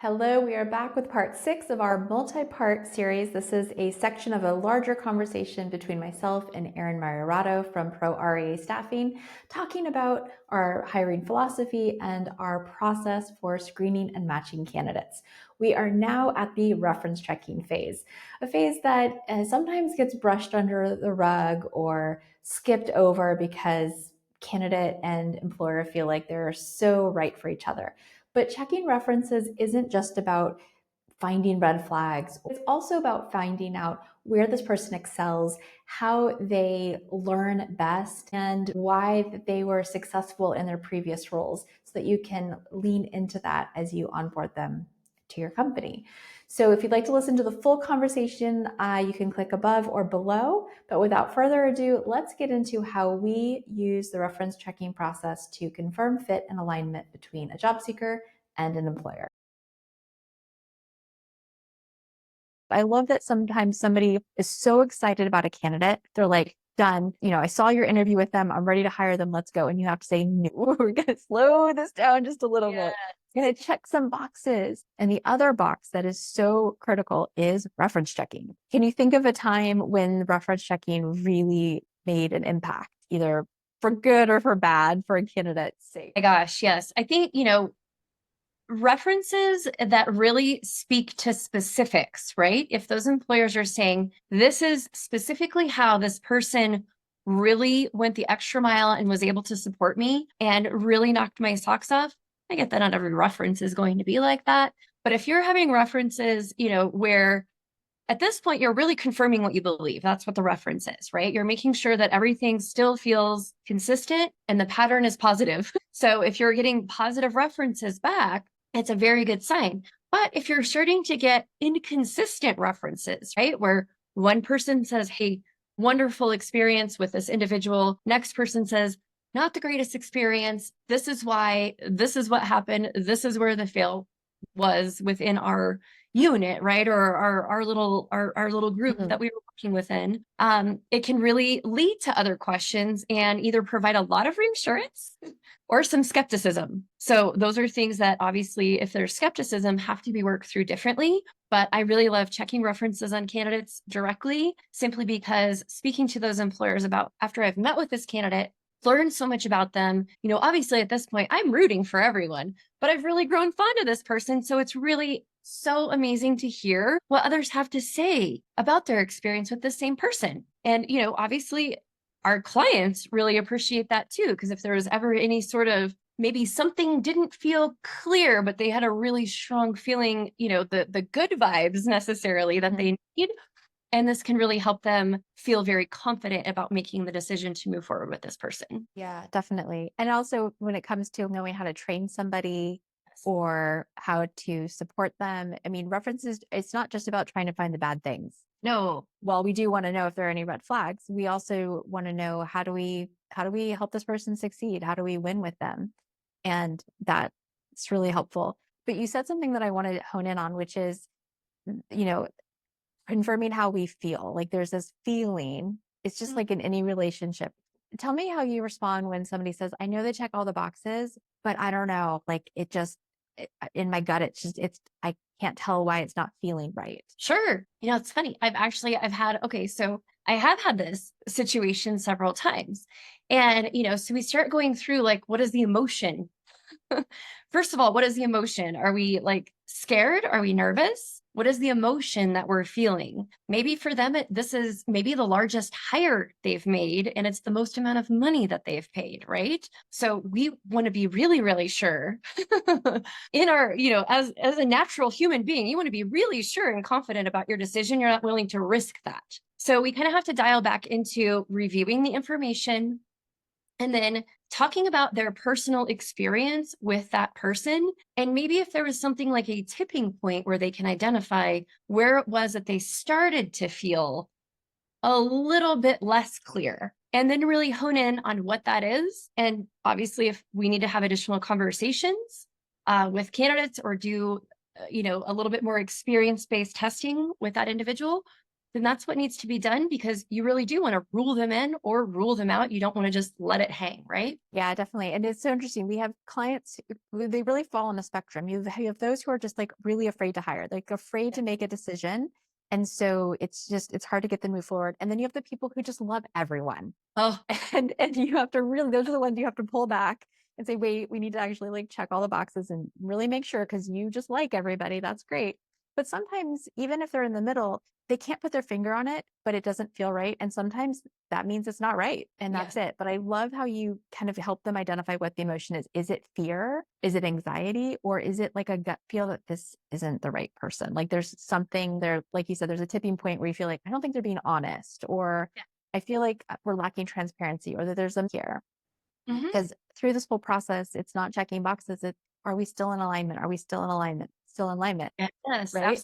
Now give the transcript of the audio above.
Hello, we are back with part 6 of our multi-part series. This is a section of a larger conversation between myself and Erin Meierotto from Pro REA Staffing, talking about our hiring philosophy and our process for screening and matching candidates. We are now at the reference checking phase, a phase that sometimes gets brushed under the rug or skipped over because candidate and employer feel like they're so right for each other. But checking references isn't just about finding red flags. It's also about finding out where this person excels, how they learn best, and why they were successful in their previous roles so that you can lean into that as you onboard them to your company. So if you'd like to listen to the full conversation, you can click above or below. But without further ado, let's get into how we use the reference checking process to confirm fit and alignment between a job seeker and an employer. I love that sometimes somebody is so excited about a candidate. They're like, done. I saw your interview with them. I'm ready to hire them. Let's go. And you have to say, no, we're going to slow this down just a little bit. We're going to check some boxes. And the other box that is so critical is reference checking. Can you think of a time when reference checking really made an impact, either for good or for bad, for a candidate's sake? My gosh, yes. I think, references that really speak to specifics, right? If those employers are saying, this is specifically how this person really went the extra mile and was able to support me and really knocked my socks off. I get that not every reference is going to be like that. But if you're having references, where at this point, you're really confirming what you believe. That's what the reference is, right? You're making sure that everything still feels consistent and the pattern is positive. So if you're getting positive references back, it's a very good sign. But if you're starting to get inconsistent references, right, where one person says, hey, wonderful experience with this individual, next person says, not the greatest experience. This is why, this is what happened. This is where the fail was within our unit, right? Or our little group Mhm. that we were working within. It can really lead to other questions and either provide a lot of reassurance or some skepticism. So those are things that obviously, if there's skepticism, have to be worked through differently. But I really love checking references on candidates directly, simply because speaking to those employers about after I've met with this candidate, learned so much about them. Obviously at this point, I'm rooting for everyone, but I've really grown fond of this person. So it's really so amazing to hear what others have to say about their experience with the same person. And, obviously our clients really appreciate that too, because if there was ever any sort of maybe something didn't feel clear, but they had a really strong feeling, the good vibes necessarily that they need. And this can really help them feel very confident about making the decision to move forward with this person. Yeah, definitely. And also when it comes to knowing how to train somebody or how to support them, I mean, references, it's not just about trying to find the bad things. No, While we do want to know if there are any red flags, we also want to know how do we help this person succeed? How do we win with them? And that's really helpful. But you said something that I want to hone in on, which is, you know, confirming how we feel. Like there's this feeling. It's just like in any relationship. Tell me how you respond when somebody says, I know they check all the boxes, but I don't know. Like in my gut, I can't tell why it's not feeling right. sure. It's funny. So I have had this situation several times. And, so we start going through like, what is the emotion? First of all, what is the emotion? Are we like scared? Are we nervous? What is the emotion that we're feeling? Maybe for them, this is maybe the largest hire they've made, and it's the most amount of money that they've paid, right? So we want to be really, really sure in our, as a natural human being, you want to be really sure and confident about your decision. You're not willing to risk that. So we kind of have to dial back into reviewing the information, and then talking about their personal experience with that person. And maybe if there was something like a tipping point where they can identify where it was that they started to feel a little bit less clear, and then really hone in on what that is. And obviously, if we need to have additional conversations with candidates or do, a little bit more experience-based testing with that individual, then that's what needs to be done because you really do want to rule them in or rule them out. You don't want to just let it hang, right? Yeah, definitely. And it's so interesting. We have clients they really fall on a spectrum. You have those who are just like really afraid to hire, like afraid to make a decision. And so it's hard to get them to move forward. And then you have the people who just love everyone. Oh, And you have to really, those are the ones you have to pull back and say, wait, we need to actually like check all the boxes and really make sure because you just like everybody. That's great. But sometimes, even if they're in the middle, they can't put their finger on it, but it doesn't feel right. And sometimes that means it's not right. And yeah. that's it. But I love how you kind of help them identify what the emotion is. Is it fear? Is it anxiety? Or is it like a gut feel that this isn't the right person? Like there's something there, like you said, there's a tipping point where you feel like, I don't think they're being honest, or Yeah. I feel like we're lacking transparency, or that there's some here. Hmm. Because through this whole process, it's not checking boxes. It's, are we still in alignment? Are we still in alignment? Still in alignment, Yes, right?